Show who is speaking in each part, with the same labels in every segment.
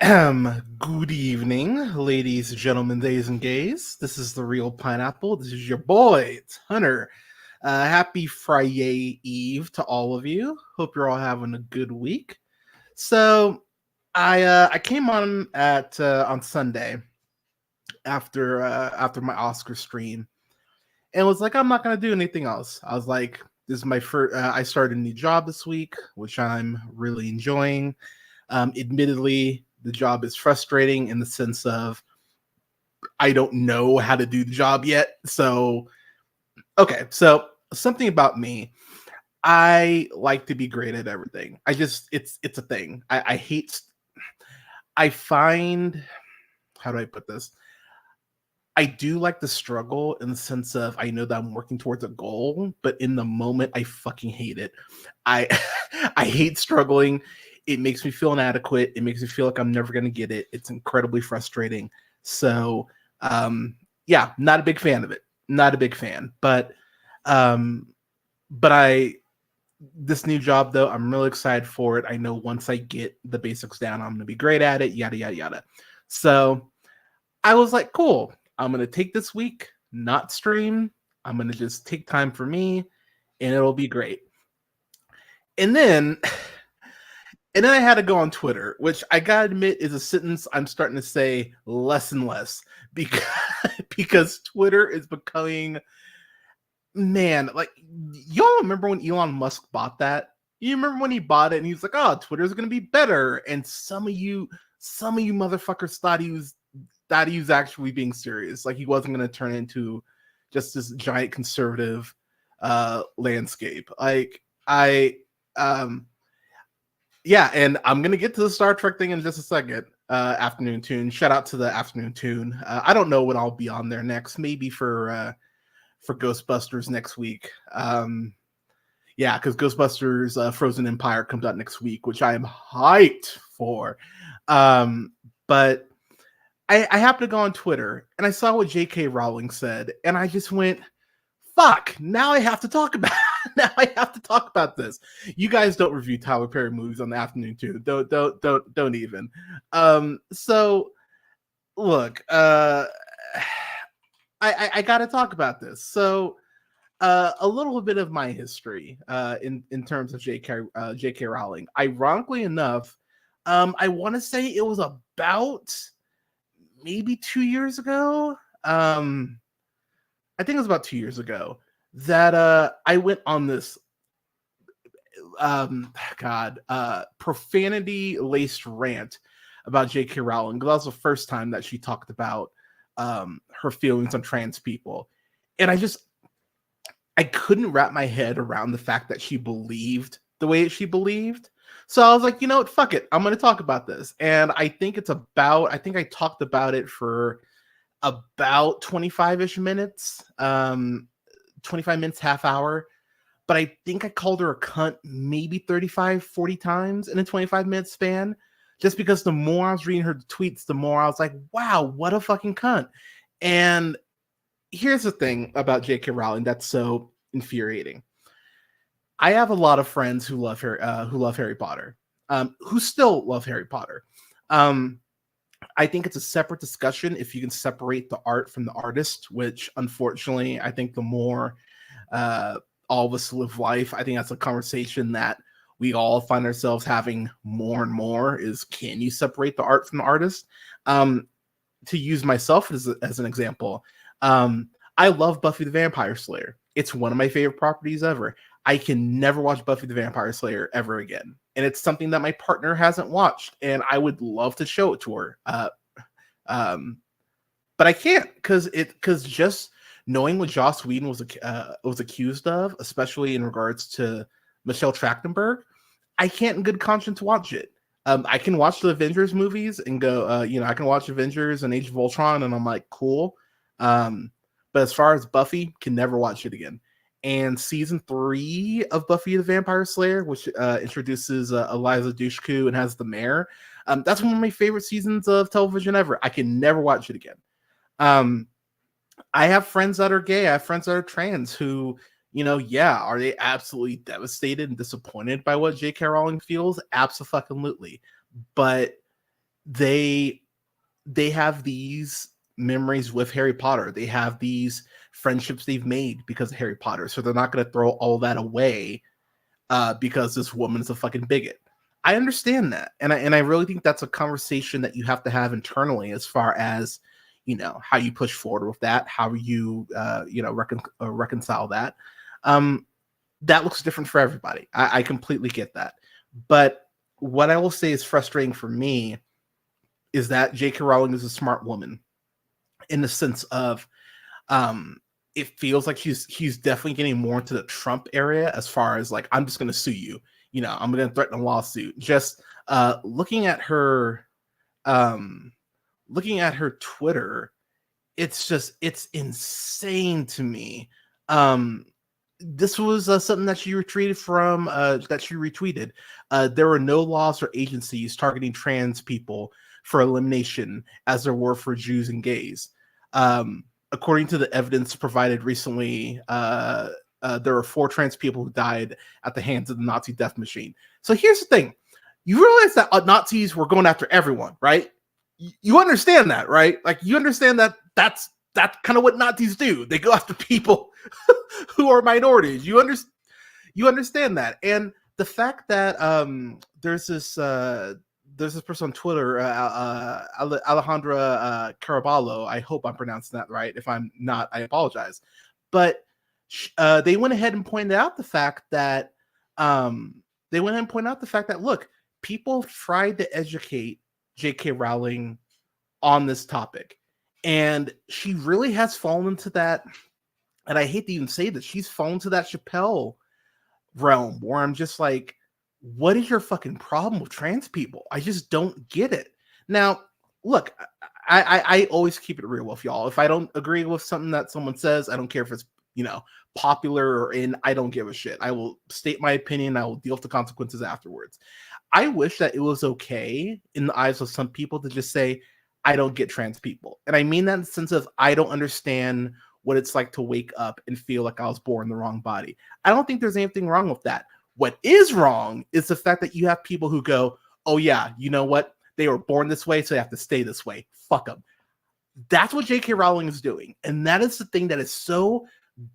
Speaker 1: Good evening, ladies, gentlemen, theys, and gays. This is the Real Pineapple. This is your boy, it's Hunter. Happy Friday Eve to all of you. Hope you're all having a good week. So, I came on Sunday after my Oscar stream and was like, I'm not gonna do anything else. I was like, this is my first. I started a new job this week, which I'm really enjoying. Admittedly, the job is frustrating in the sense of I don't know how to do the job yet. So, okay. So, something about me, I like to be great at everything. It's a thing. I hate, I find, how do I put this? I do like the struggle in the sense of I know that I'm working towards a goal, but in the moment, I fucking hate it. I I hate struggling. It makes me feel inadequate. It makes me feel like I'm never gonna get it. It's incredibly frustrating. So yeah, not a big fan of it. Not a big fan. Um but I this new job though, I'm really excited for it. I know once I get the basics down, I'm gonna be great at it, yada yada yada. So I was like, cool. I'm gonna take this week, not stream. I'm gonna just take time for me, and it'll be great. And then, and then I had to go on Twitter, which I gotta admit is a sentence I'm starting to say less and less because because Twitter is becoming, man, like y'all remember when Elon Musk bought that? You remember when he bought it and he was like, "Oh, Twitter's gonna be better," and some of you motherfuckers thought he was actually being serious. Like he wasn't going to turn into just this giant conservative landscape. Like um, yeah, and I'm going to get to the Star Trek thing in just a second. Afternoon Tune. Shout out to the Afternoon Tune. I don't know when I'll be on there next. Maybe for Ghostbusters next week. Yeah, because Ghostbusters Frozen Empire comes out next week, which I am hyped for. But I happened to go on Twitter and I saw what J.K. Rowling said, and I just went, "Fuck!" Now I have to talk about. Now I have to talk about this. You guys don't review Tyler Perry movies on the Afternoon too. Don't even. So look, I got to talk about this. So a little bit of my history in terms of J.K. Rowling. Ironically enough, I want to say it was about maybe 2 years ago. I think it was about 2 years ago that I went on this profanity laced rant about J.K. Rowling because that was the first time that she talked about her feelings on trans people, and I couldn't wrap my head around the fact that she believed the way she believed. So I was like, you know what, fuck it. I'm going to talk about this. And I think I think I talked about it for about 25-ish minutes, 25 minutes, half hour. But I think I called her a cunt maybe 35, 40 times in a 25-minute span. Just because the more I was reading her tweets, the more I was like, wow, what a fucking cunt. And here's the thing about J.K. Rowling that's so infuriating. I have a lot of friends who love Harry Potter, who still love Harry Potter. I think it's a separate discussion if you can separate the art from the artist, which unfortunately, I think the more all of us live life, I think that's a conversation that we all find ourselves having more and more is, can you separate the art from the artist? To use myself as an example, I love Buffy the Vampire Slayer. It's one of my favorite properties ever. I can never watch Buffy the Vampire Slayer ever again. And it's something that my partner hasn't watched, and I would love to show it to her. But I can't because just knowing what Joss Whedon was accused of, especially in regards to Michelle Trachtenberg, I can't in good conscience watch it. I can watch the Avengers movies and go, I can watch Avengers and Age of Ultron, and I'm like, cool. But as far as Buffy, can never watch it again. And season 3 of Buffy the Vampire Slayer, which introduces Eliza Dushku and has the mayor, that's one of my favorite seasons of television ever. I can never watch it again. I have friends that are gay. I have friends that are trans who, are they absolutely devastated and disappointed by what J.K. Rowling feels? Absolutely. But they have these memories with Harry Potter. They have these friendships they've made because of Harry Potter. So they're not going to throw all that away because this woman is a fucking bigot. I understand that, and I really think that's a conversation that you have to have internally, as far as, you know, how you push forward with that, how you reconcile that. That looks different for everybody. I completely get that, but what I will say is frustrating for me is that J.K. Rowling is a smart woman, in the sense of, it feels like he's definitely getting more into the Trump area, as far as like, I'm just going to sue you. You know, I'm going to threaten a lawsuit. Just looking at her Twitter, it's insane to me. This was something that she retweeted. There were no laws or agencies targeting trans people for elimination as there were for Jews and gays. According to the evidence provided recently, there were 4 trans people who died at the hands of the Nazi death machine. So here's the thing. You realize that Nazis were going after everyone, right? You understand that, right? Like, you understand that that's kind of what Nazis do. They go after people who are minorities. You understand that. And the fact that there's this person on Twitter, Alejandra Caraballo. I hope I'm pronouncing that right. If I'm not, I apologize. But they went ahead and pointed out the fact that look, people tried to educate J.K. Rowling on this topic, and she really has fallen into that. And I hate to even say this, she's fallen to that Chappelle realm where I'm just like, what is your fucking problem with trans people? I just don't get it. Now, look, I always keep it real with y'all. If I don't agree with something that someone says, I don't care if it's, you know, popular or in, I don't give a shit. I will state my opinion. I will deal with the consequences afterwards. I wish that it was okay in the eyes of some people to just say, I don't get trans people. And I mean that in the sense of, I don't understand what it's like to wake up and feel like I was born in the wrong body. I don't think there's anything wrong with that. What is wrong is the fact that you have people who go, oh yeah, you know what? They were born this way, so they have to stay this way. Fuck them. That's what J.K. Rowling is doing. And that is the thing that is so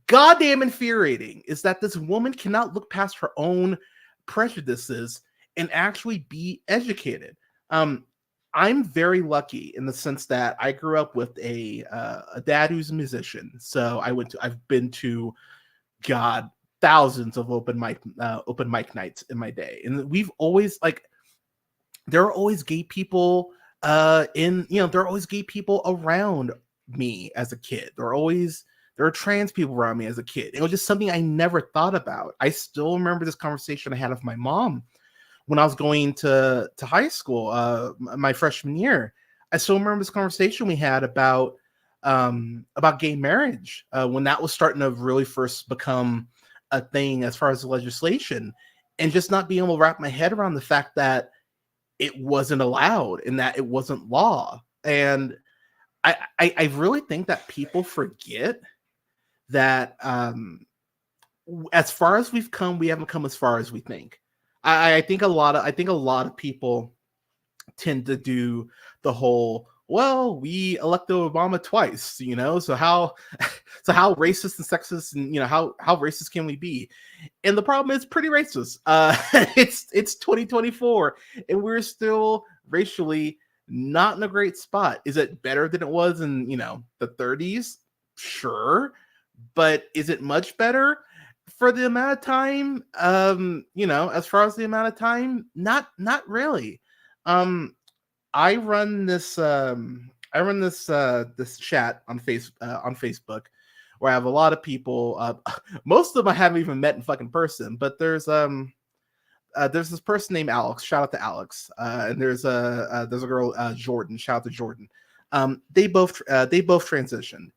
Speaker 1: goddamn infuriating, is that this woman cannot look past her own prejudices and actually be educated. I'm very lucky in the sense that I grew up with a dad who's a musician. So I've been to, God, thousands of open mic nights in my day, and we've always, like, there are always gay people there are always gay people around me as a kid. There are trans people around me as a kid. It was just something I never thought about. I still remember this conversation I had with my mom when I was going to high school, my freshman year. I still remember this conversation we had about gay marriage when that was starting to really first become a thing as far as the legislation, and just not being able to wrap my head around the fact that it wasn't allowed and that it wasn't law. And I really think that people forget that as far as we've come, we haven't come as far as we think. I think a lot of people tend to do the whole, well, we elected Obama twice, you know, so how racist and sexist and, you know, how racist can we be? And the problem is pretty racist. It's 2024 and we're still racially not in a great spot. Is it better than it was in, you know, the 30s? Sure. But is it much better for the amount of time? You know, as far as the amount of time, not really. I run this this chat on Facebook where I have a lot of people. Most of them I haven't even met in fucking person, but there's this person named Alex. Shout out to Alex. And there's a girl, Jordan. Shout out to Jordan. They both transitioned,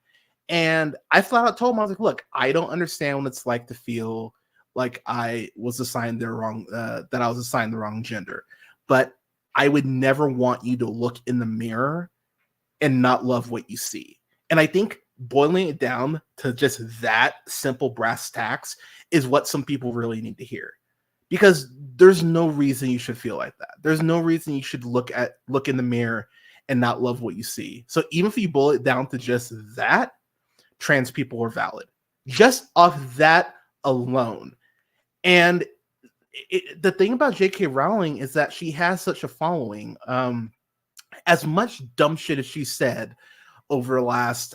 Speaker 1: and I flat out told them, I was like, look, I don't understand what it's like to feel like I was assigned the wrong gender, but I would never want you to look in the mirror and not love what you see. And I think boiling it down to just that simple brass tacks is what some people really need to hear. because there's no reason you should feel like that. There's no reason you should look in the mirror and not love what you see. So even if you boil it down to just that, trans people are valid. Just off that alone. And the thing about J.K. Rowling is that she has such a following. As much dumb shit as she said over the last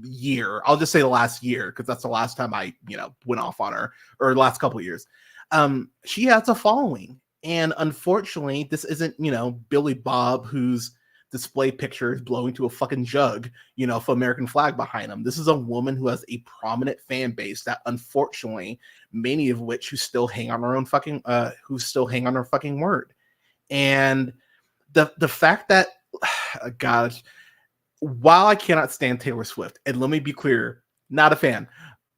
Speaker 1: year, I'll just say the last year because that's the last time I went off on her, or the last couple of years. She has a following, and unfortunately, this isn't Billy Bob whose display picture is blowing to a fucking jug, for American flag behind him. This is a woman who has a prominent fan base that, unfortunately, many of which who still hang on her fucking word. And the fact that, God, while I cannot stand Taylor Swift, and let me be clear, not a fan,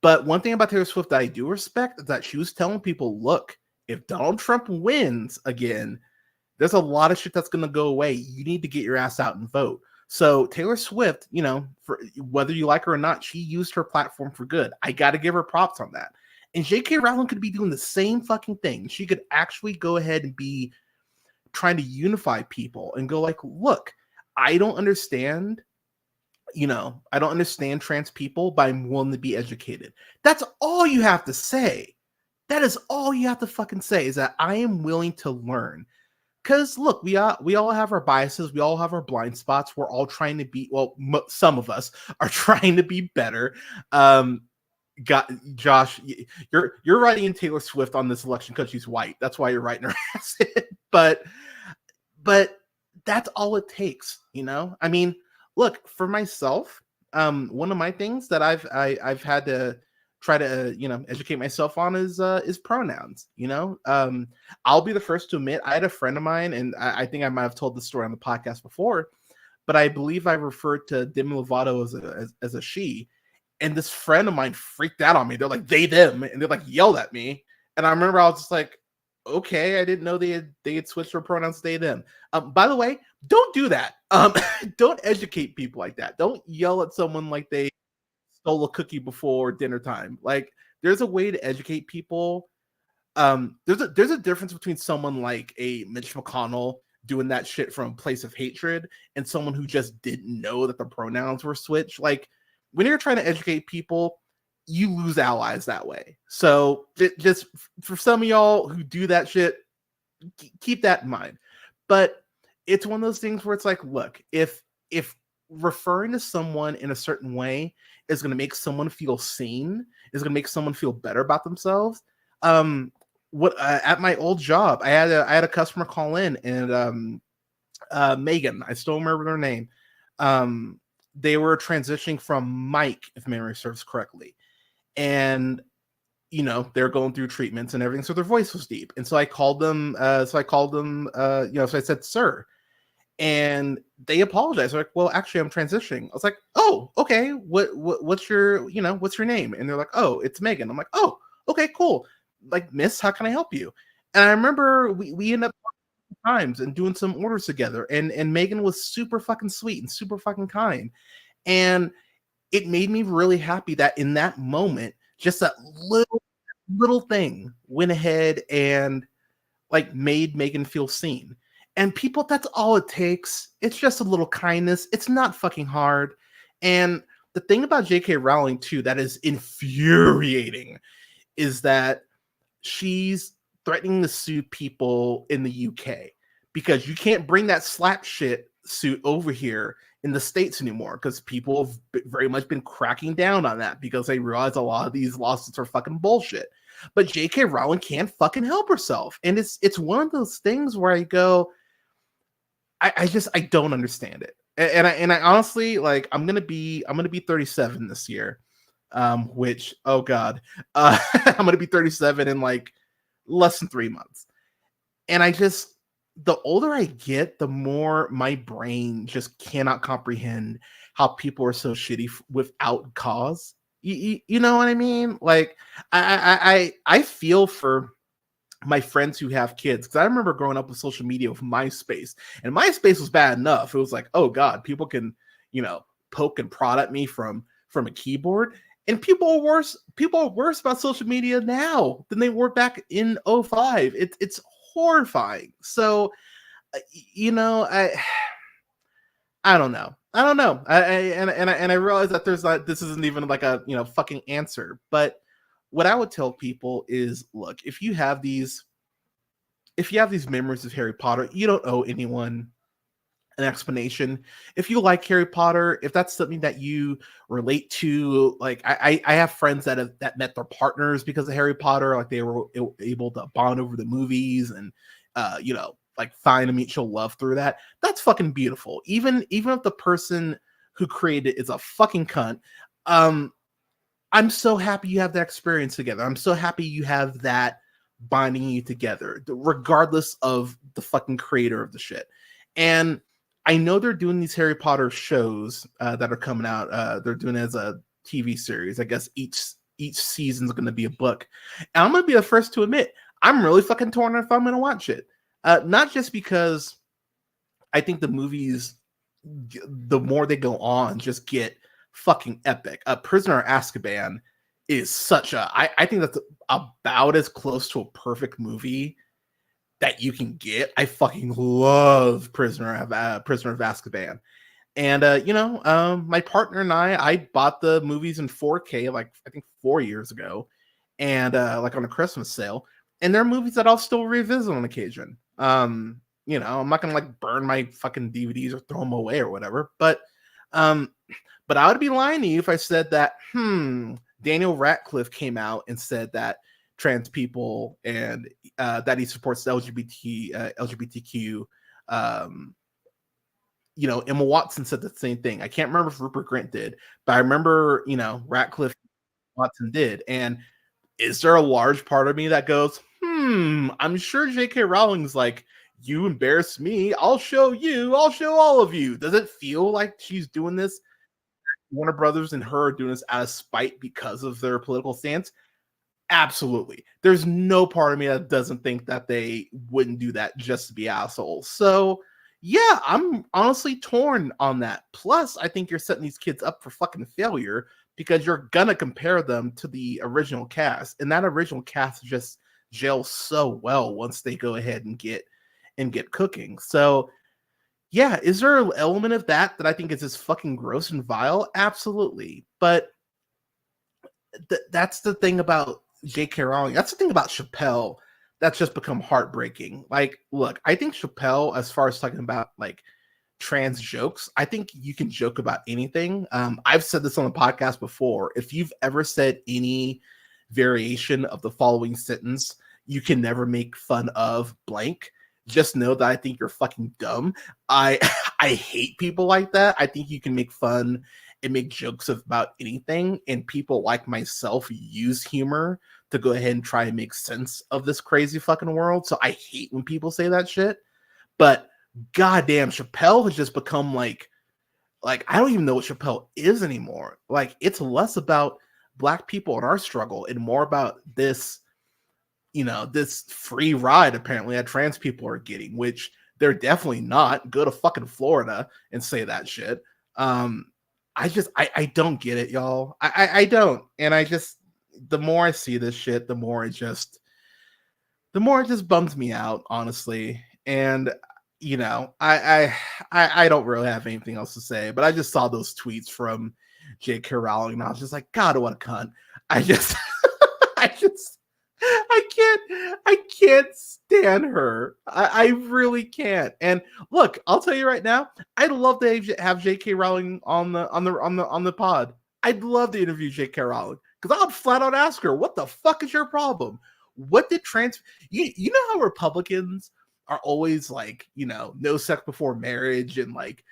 Speaker 1: but one thing about Taylor Swift that I do respect is that she was telling people, look, if Donald Trump wins again, there's a lot of shit that's going to go away. You need to get your ass out and vote. So Taylor Swift, for whether you like her or not, she used her platform for good. I got to give her props on that. And J.K. Rowling could be doing the same fucking thing. She could actually go ahead and be trying to unify people and go like, look, I don't understand trans people, but I'm willing to be educated. That's all you have to say. That is all you have to fucking say, is that I am willing to learn. Because look, we all have our biases, we all have our blind spots. We're all trying to be, some of us are trying to be better. Josh, you're writing in Taylor Swift on this election because she's white. That's why you're writing her ass in. But that's all it takes, I mean, look, for myself, one of my things that I've had to try to educate myself on is pronouns. I'll be the first to admit, I had a friend of mine, and I think I might have told this story on the podcast before, but I believe I referred to Demi Lovato as a she, and this friend of mine freaked out on me. They're like, they, them, and they're like yelled at me, and I remember I was just like, okay, I didn't know they had switched their pronouns to they, them. By the way, don't do that. Don't educate people like that. Don't yell at someone like they stole a cookie before dinner time. Like, there's a way to educate people. There's a difference between someone like a Mitch McConnell doing that shit from a place of hatred and someone who just didn't know that the pronouns were switched. Like, when you're trying to educate people, you lose allies that way. So just for some of y'all who do that shit, keep that in mind. But it's one of those things where it's like, look, if referring to someone in a certain way is going to make someone feel seen, is going to make someone feel better about themselves. At my old job, I had a customer call in, and Megan, I still remember their name. They were transitioning from Mike, if memory serves correctly. And they're going through treatments and everything, so their voice was deep. And so I called them. So I said, sir, and they apologized. They're like, well, actually, I'm transitioning. I was like, oh, okay. What's your name? And they're like, oh, it's Megan. I'm like, oh, okay, cool. Like, miss, how can I help you? And I remember we ended up times and doing some orders together, and Megan was super fucking sweet and super fucking kind. And it made me really happy that in that moment, just that little thing went ahead and like made Megan feel seen. And people, that's all it takes. It's just a little kindness. It's not fucking hard. And the thing about J.K. Rowling too that is infuriating is that she's threatening to sue people in the UK because you can't bring that slap shit suit over here in the States anymore, because people have very much been cracking down on that because they realize a lot of these lawsuits are fucking bullshit. But J.K. Rowling can't fucking help herself. And it's one of those things where I go, I don't understand it. And I honestly, like, I'm gonna be 37 this year. Which, oh god, I'm gonna be 37 in like less than 3 months. And the older I get, the more my brain just cannot comprehend how people are so shitty without cause. You know what I mean? Like, I feel for my friends who have kids, because I remember growing up with social media with MySpace, and MySpace was bad enough. It was like, oh god, people can poke and prod at me from a keyboard. And people are worse about social media now than they were back in '05. It's horrifying. So you know, I don't know. I don't know. And I realize that there's not, this isn't even like a, fucking answer. But what I would tell people is, look, if you have these memories of Harry Potter, you don't owe anyone an explanation. If you like Harry Potter, if that's something that you relate to, like I have friends that met their partners because of Harry Potter, like they were able to bond over the movies and like find a mutual love through that. That's fucking beautiful. Even if the person who created it is a fucking cunt, um, I'm so happy you have that experience together. I'm so happy you have that binding you together, regardless of the fucking creator of the shit. And I know they're doing these Harry Potter shows that are coming out. They're doing it as a TV series. I guess each season is going to be a book. And I'm going to be the first to admit, I'm really fucking torn if I'm going to watch it. Not just because I think the movies, the more they go on, just get fucking epic. Prisoner of Azkaban is such a, I think that's about as close to a perfect movie that you can get. I fucking love Prisoner of Azkaban. And my partner and I bought the movies in 4K like I think 4 years ago, and like on a Christmas sale. And they're movies that I'll still revisit on occasion. I'm not gonna like burn my fucking DVDs or throw them away or whatever. But I would be lying to you if I said that Daniel Radcliffe came out and said that trans people and that he supports the LGBTQ. Emma Watson said the same thing. I can't remember if Rupert Grint did, but I remember Radcliffe, Watson did. And is there a large part of me that goes, I'm sure J.K. Rowling's like, you embarrass me, I'll show all of you. Does it feel like she's doing this? Warner Brothers and her are doing this out of spite because of their political stance? Absolutely. There's no part of me that doesn't think that they wouldn't do that just to be assholes. So yeah, I'm honestly torn on that. Plus, I think you're setting these kids up for fucking failure because you're gonna compare them to the original cast, and that original cast just gels so well once they go ahead and get cooking. So yeah, is there an element of that I think is just fucking gross and vile? Absolutely. But that's the thing about J.K. Rowling. That's the thing about Chappelle that's just become heartbreaking. Like, look, I think Chappelle, as far as talking about like trans jokes, I think you can joke about anything. I've said this on the podcast before. If you've ever said any variation of the following sentence, you can never make fun of blank, just know that I think you're fucking dumb. I I hate people like that. I think you can make fun and make jokes about anything, and people like myself use humor to go ahead and try and make sense of this crazy fucking world. So I hate when people say that shit. But goddamn, Chappelle has just become like I don't even know what Chappelle is anymore. Like, it's less about Black people and our struggle and more about this, this free ride apparently that trans people are getting, which they're definitely not. Go to fucking Florida and say that shit. I don't get it, y'all. I don't. And the more I see this shit, the more it just bums me out, honestly. And I don't really have anything else to say, but I just saw those tweets from J.K. Rowling and I was just like, God, what a cunt. I can't stand her. I really can't. And look, I'll tell you right now, I'd love to have J.K. Rowling on the pod. I'd love to interview J.K. Rowling because I'll flat out ask her, what the fuck is your problem? What did you know how Republicans are always like, no sex before marriage and like,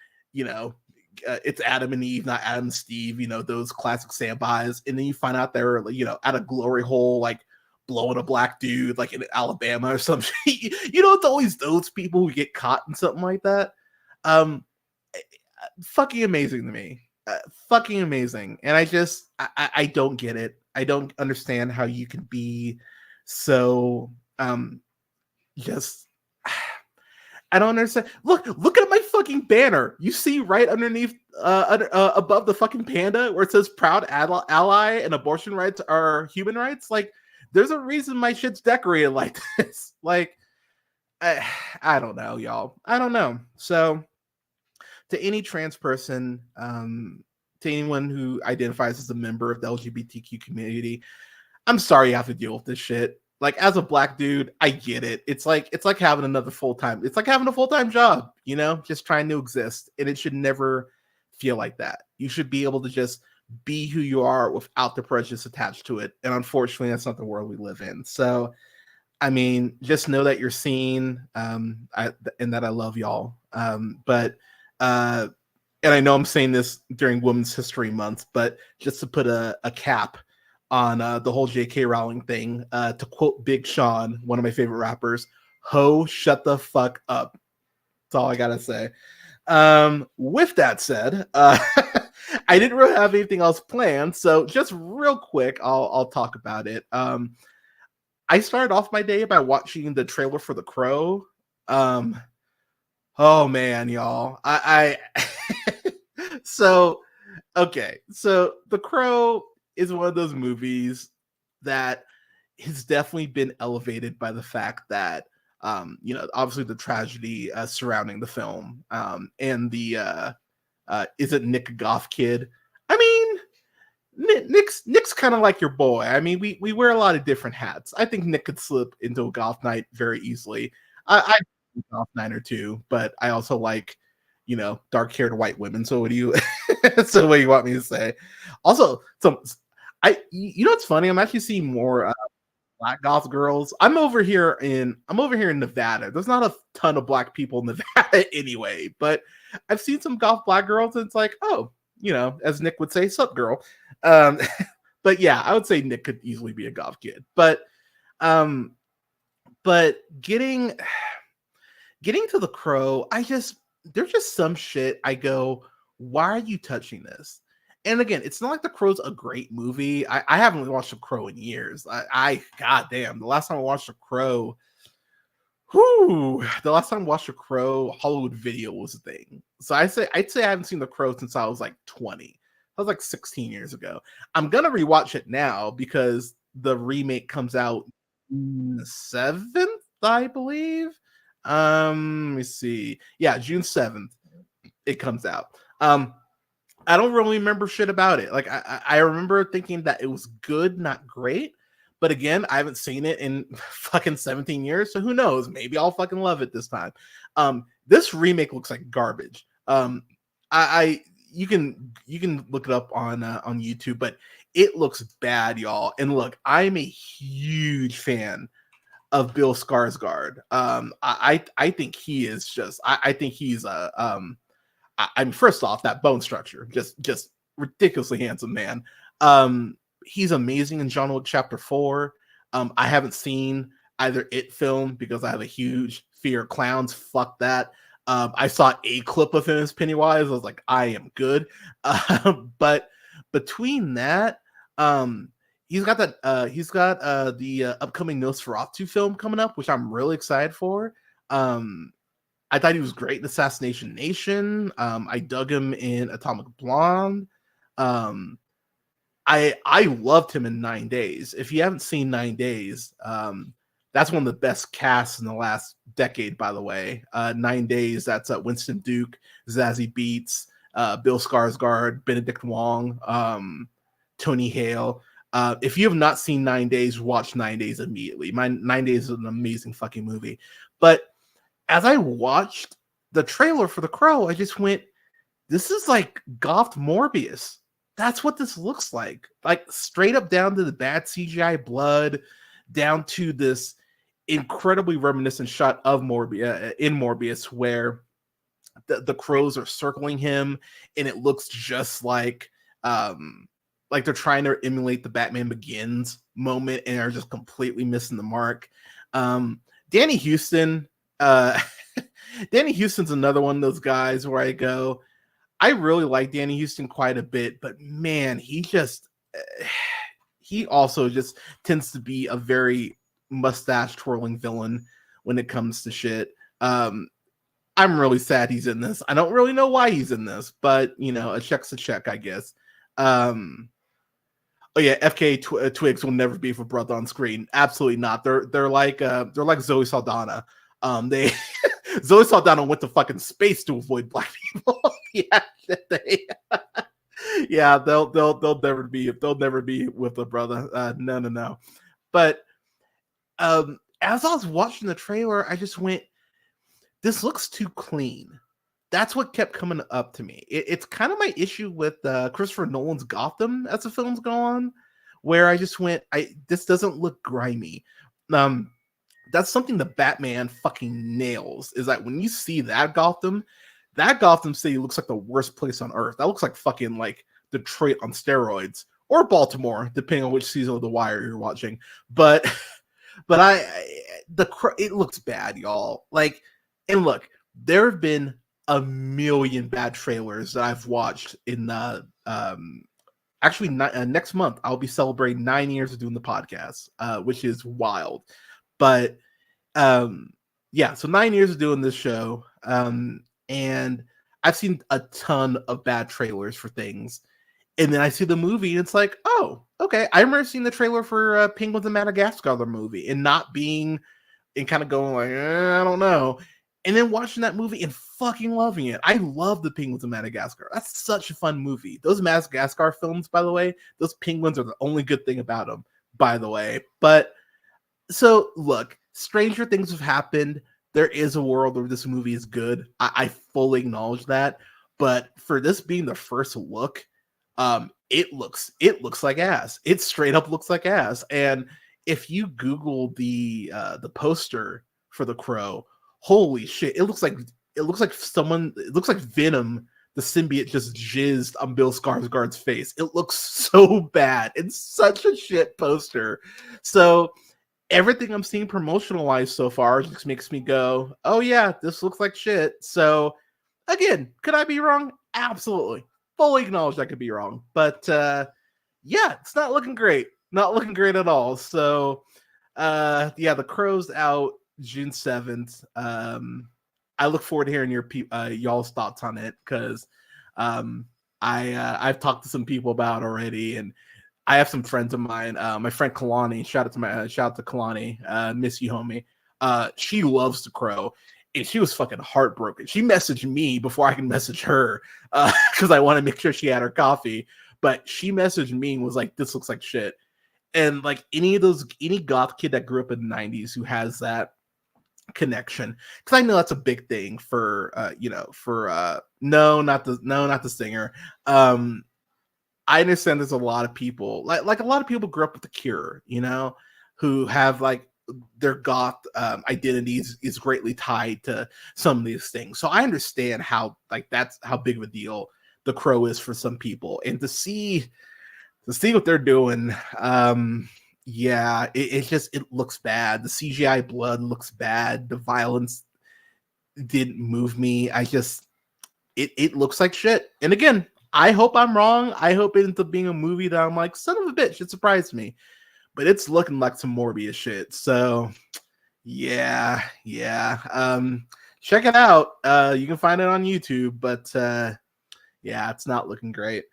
Speaker 1: it's Adam and Eve, not Adam and Steve, those classic standbys. And then you find out they're, at a glory hole, like blowing a black dude, like in Alabama or something. It's always those people who get caught in something like that. Fucking amazing to me. Fucking amazing. And I don't get it. I don't understand how you can be so, just, I don't understand. Look at my fucking banner you see right underneath, above the fucking panda, where it says "Proud ally" and abortion rights are human rights. Like, there's a reason my shit's decorated like this. Like, I don't know, y'all. I don't know. So, to any trans person, to anyone who identifies as a member of the LGBTQ community, I'm sorry you have to deal with this shit. Like, as a black dude, I get it. It's like having another full-time. It's like having a full-time job, just trying to exist. And it should never feel like that. You should be able to just be who you are without the prejudice attached to it. And unfortunately, that's not the world we live in. So, I mean, just know that you're seen, and that I love y'all. But and I know I'm saying this during Women's History Month, but just to put a cap on the whole J.K. Rowling thing, to quote Big Sean, one of my favorite rappers, "Ho, shut the fuck up." That's all I gotta say. With that said, I didn't really have anything else planned, so just real quick, I'll talk about it. I started off my day by watching the trailer for The Crow. Oh man, y'all. So okay. So The Crow is one of those movies that has definitely been elevated by the fact that obviously the tragedy surrounding the film, and the is it Nick a goth kid? I mean, Nick's kind of like your boy. I mean, we wear a lot of different hats. I think Nick could slip into a goth night very easily. I goth night or two, but I also like, dark haired white women. So what do you so what do you want me to say? Also, what's funny? I'm actually seeing more black goth girls. I'm over here in Nevada. There's not a ton of black people in Nevada anyway, but I've seen some goth black girls, and it's like, oh, as Nick would say, "Sup, girl." Um, but yeah, I would say Nick could easily be a goth kid. Um, but getting to The Crow, there's just some shit I go, why are you touching this? And again, it's not like The Crow's a great movie. I haven't watched The Crow in years. Goddamn, the last time I watched The Crow, the last time I watched The Crow, Hollywood Video was a thing. So I'd say I haven't seen The Crow since I was like 20. That was like 16 years ago. I'm gonna rewatch it now because the remake comes out June 7th, I believe. Let me see. Yeah, June 7th it comes out. I don't really remember shit about it. Like, I remember thinking that it was good, not great. But again, I haven't seen it in fucking 17 years, so who knows? Maybe I'll fucking love it this time. This remake looks like garbage. I you can look it up on YouTube, but it looks bad, y'all. And look, I'm a huge fan of Bill Skarsgård. I think he is just. I think he's a. I'm first off, that bone structure, just ridiculously handsome man. He's amazing in John Wick Chapter 4. I haven't seen either It film because I have a huge fear of clowns. Fuck that. I saw a clip of him as Pennywise. I was like, I am good. But between that, he's got the upcoming Nosferatu film coming up, which I'm really excited for. I thought he was great in Assassination Nation. I dug him in Atomic Blonde. I loved him in 9 Days. If you haven't seen 9 Days, that's one of the best casts in the last decade, by the way. 9 Days, that's Winston Duke, Zazie Beetz, Bill Skarsgård, Benedict Wong, Tony Hale. If you have not seen 9 Days, watch 9 Days immediately. 9 Days is an amazing fucking movie. But as I watched the trailer for The Crow, I just went, this is like goth Morbius. That's what this looks like. Like, straight up down to the bad CGI blood, down to this incredibly reminiscent shot of Morbius, where the crows are circling him, and it looks just like they're trying to emulate the Batman Begins moment and are just completely missing the mark. Danny Houston, Danny Houston's another one of those guys where I go, I really like Danny Houston quite a bit, but man, he also just tends to be a very mustache twirling villain when it comes to shit. I'm really sad he's in this. I don't really know why he's in this, but you know, a check's a check, I guess. Oh yeah, Twigs will never be for brother on screen. Absolutely not. They're like Zoe Saldana. They Zoe Saldana went to fucking space to avoid black people. Yeah, they yeah, they'll never be with a brother. No. But as I was watching the trailer, I just went, this looks too clean. That's what kept coming up to me. It's kind of my issue with Christopher Nolan's Gotham as the films go on, where I just went, this doesn't look grimy. That's something the Batman fucking nails, is that when you see that Gotham City looks like the worst place on earth. That looks like fucking like Detroit on steroids, or Baltimore, depending on which season of The Wire you're watching. But it looks bad, y'all. Like, and look, there have been a million bad trailers that I've watched in the actually next month I'll be celebrating 9 years of doing the podcast, which is wild. But yeah, so 9 years of doing this show, and I've seen a ton of bad trailers for things, and then I see the movie and it's like, oh, okay. I remember seeing the trailer for Penguins of Madagascar, the movie, and not being, and kind of going like, I don't know, and then watching that movie and fucking loving it. I love the Penguins of Madagascar. That's such a fun movie. Those Madagascar films, by the way, those penguins are the only good thing about them, by the way. But so look, stranger things have happened. There is a world where this movie is good. I fully acknowledge that. But for this being the first look, it looks like ass. It straight up looks like ass. And if you Google the poster for The Crow, holy shit, it looks like Venom, the symbiote, just jizzed on Bill Skarsgård's face. It looks so bad. It's such a shit poster. So everything I'm seeing promotional wise so far just makes me go, oh yeah, this looks like shit. So again, could I be wrong? Absolutely. Fully acknowledge I could be wrong. But yeah, it's not looking great. Not looking great at all. So yeah, The Crow's out June 7th. I look forward to hearing y'all's thoughts on it, because I've talked to some people about it already, and I have some friends of mine. My friend Kalani, shout out to Kalani, miss you, homie. She loves The Crow, and she was fucking heartbroken. She messaged me before I can message her, because I want to make sure she had her coffee. But she messaged me and was like, "This looks like shit." And like any goth kid that grew up in the 90s who has that connection, because I know that's a big thing for not the singer. I understand there's a lot of people like a lot of people grew up with The Cure, who have like their goth identities is greatly tied to some of these things. So I understand how, like, that's how big of a deal The Crow is for some people, and to see what they're doing, yeah, it looks bad. The CGI blood looks bad. The violence didn't move me. It looks like shit. And again, I hope I'm wrong. I hope it ends up being a movie that I'm like, son of a bitch, it surprised me. But it's looking like some Morbius shit. So yeah. Check it out. You can find it on YouTube, but yeah, it's not looking great.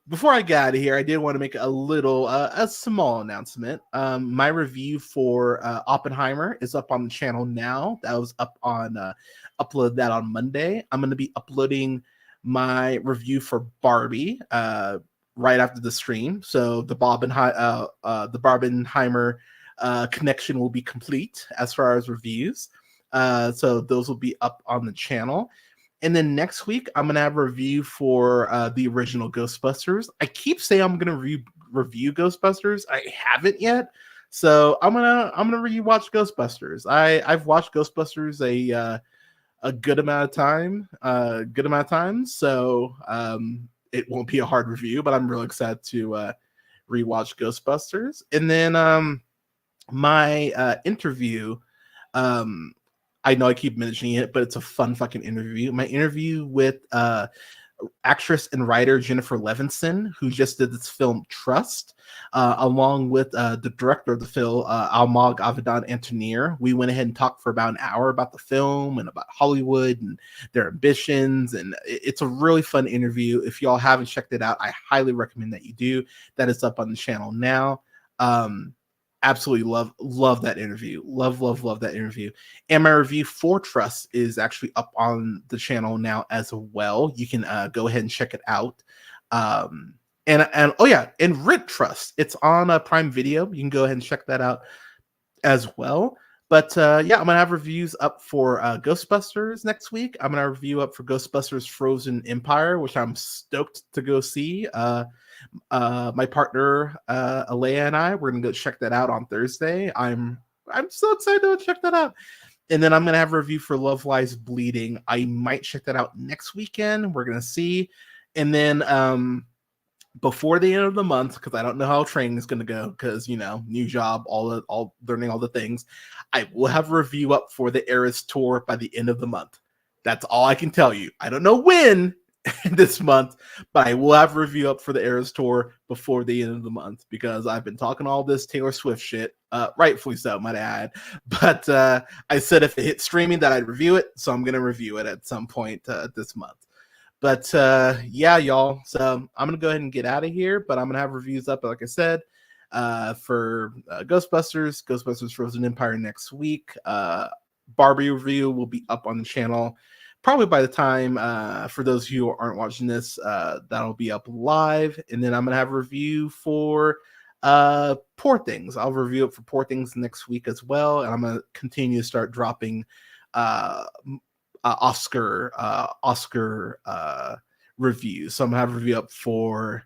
Speaker 1: Before I get out of here, I did want to make a small announcement. My review for Oppenheimer is up on the channel now. That was uploaded that on Monday. I'm going to be uploading my review for Barbie right after the stream. So the Barbenheimer connection will be complete as far as reviews. So those will be up on the channel. And then next week, I'm gonna have a review for the original Ghostbusters. I keep saying I'm gonna review Ghostbusters. I haven't yet, so I'm gonna rewatch Ghostbusters. I've watched Ghostbusters a good amount of time. So it won't be a hard review, but I'm really excited to rewatch Ghostbusters. And then my interview. I know I keep mentioning it, but it's a fun fucking interview. My interview with actress and writer Jennifer Levinson, who just did this film Trust, along with the director of the film, Almog Avidan Antonier. We went ahead and talked for about an hour about the film and about Hollywood and their ambitions. And it's a really fun interview. If y'all haven't checked it out, I highly recommend that you do. That is up on the channel now. Absolutely love that interview. Love that interview. And my review for Trust is actually up on the channel now as well. You can go ahead and check it out. And oh yeah, and Rent Trust, it's on Prime Video. You can go ahead and check that out as well. But yeah, I'm gonna have reviews up for Ghostbusters next week. I'm gonna review up for Ghostbusters Frozen Empire, which I'm stoked to go see. My partner Alea and I, we're gonna go check that out on Thursday. I'm so excited to check that out. And then I'm gonna have a review for Love Lies Bleeding. I might check that out next weekend. We're gonna see. And then before the end of the month, because I don't know how training is gonna go, because new job, all learning all the things. I will have a review up for the Eras tour by the end of the month. That's all I can tell you. I don't know when this month, but I will have a review up for the Eras tour before the end of the month, because I've been talking all this Taylor Swift shit, rightfully so, might I add. But I said if it hit streaming that I'd review it, so I'm gonna review it at some point this month. But yeah, y'all. So I'm gonna go ahead and get out of here. But I'm gonna have reviews up, like I said, for Ghostbusters Frozen Empire next week. Barbie review will be up on the channel probably by the time, for those of you who aren't watching this, that'll be up live. And then I'm gonna have a review for Poor Things. I'll review it for Poor Things next week as well. And I'm gonna continue to start dropping Oscar reviews. So I'm gonna have a review up for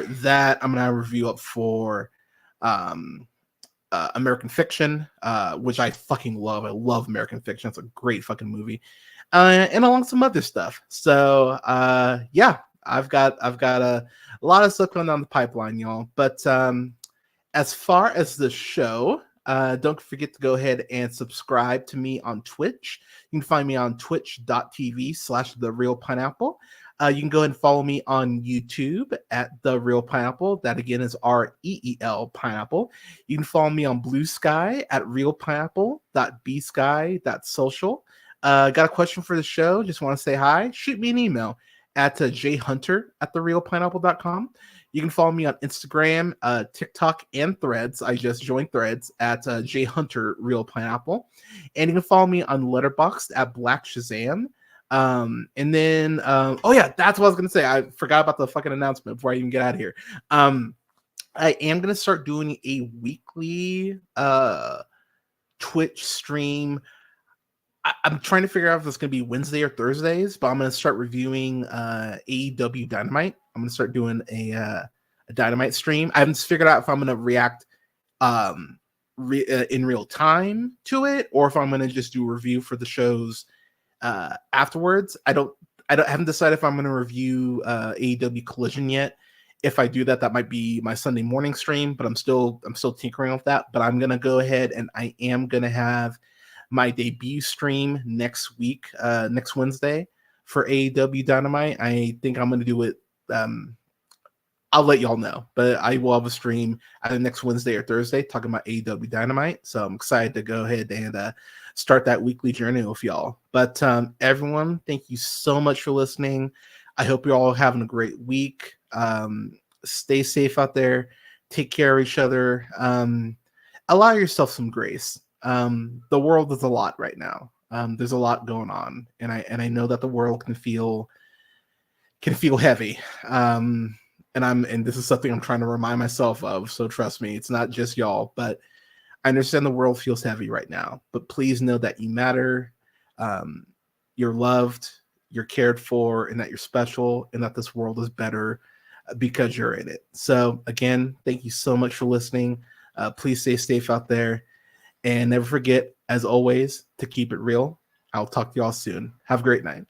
Speaker 1: that. I'm gonna have a review up for American Fiction, which I fucking love. I love American Fiction. It's a great fucking movie, and along some other stuff. So yeah, I've got a lot of stuff going down the pipeline, y'all. But as far as the show, don't forget to go ahead and subscribe to me on Twitch. You can find me on twitch.tv/therealpineapple. You can go ahead and follow me on YouTube at The Real Pineapple. That again is REEL Pineapple. You can follow me on Blue Sky at realpineapple.bsky.social. Got a question for the show? Just want to say hi? Shoot me an email at jhunter@therealpineapple.com. You can follow me on Instagram, TikTok, and Threads. I just joined Threads at jhunterrealpineapple. And you can follow me on Letterboxd at Black Shazam. And then oh yeah, that's what I was gonna say. I forgot about the fucking announcement before I even get out of here. I am gonna start doing a weekly Twitch stream. I'm trying to figure out if it's gonna be Wednesday or Thursdays, but I'm gonna start reviewing AEW Dynamite. I'm gonna start doing a Dynamite stream. I haven't figured out if I'm gonna react in real time to it, or if I'm gonna just do a review for the shows afterwards. I haven't decided if I'm going to review AEW Collision yet. If I do that, that might be my Sunday morning stream, but I'm still tinkering with that. But I'm going to go ahead and I am going to have my debut stream next week, next Wednesday for AEW Dynamite. I think I'm going to do it. I'll let y'all know, but I will have a stream either next Wednesday or Thursday talking about AEW Dynamite. So I'm excited to go ahead and start that weekly journey with y'all. But everyone, thank you so much for listening. I hope you're all having a great week. Stay safe out there. Take care of each other. Allow yourself some grace. The world is a lot right now. There's a lot going on, and I know that the world can feel heavy. And this is something I'm trying to remind myself of. So trust me, it's not just y'all, but I understand the world feels heavy right now, but please know that you matter. You're loved, you're cared for, and that you're special, and that this world is better because you're in it. So again, thank you so much for listening. Please stay safe out there, and never forget, as always, to keep it real. I'll talk to y'all soon. Have a great night.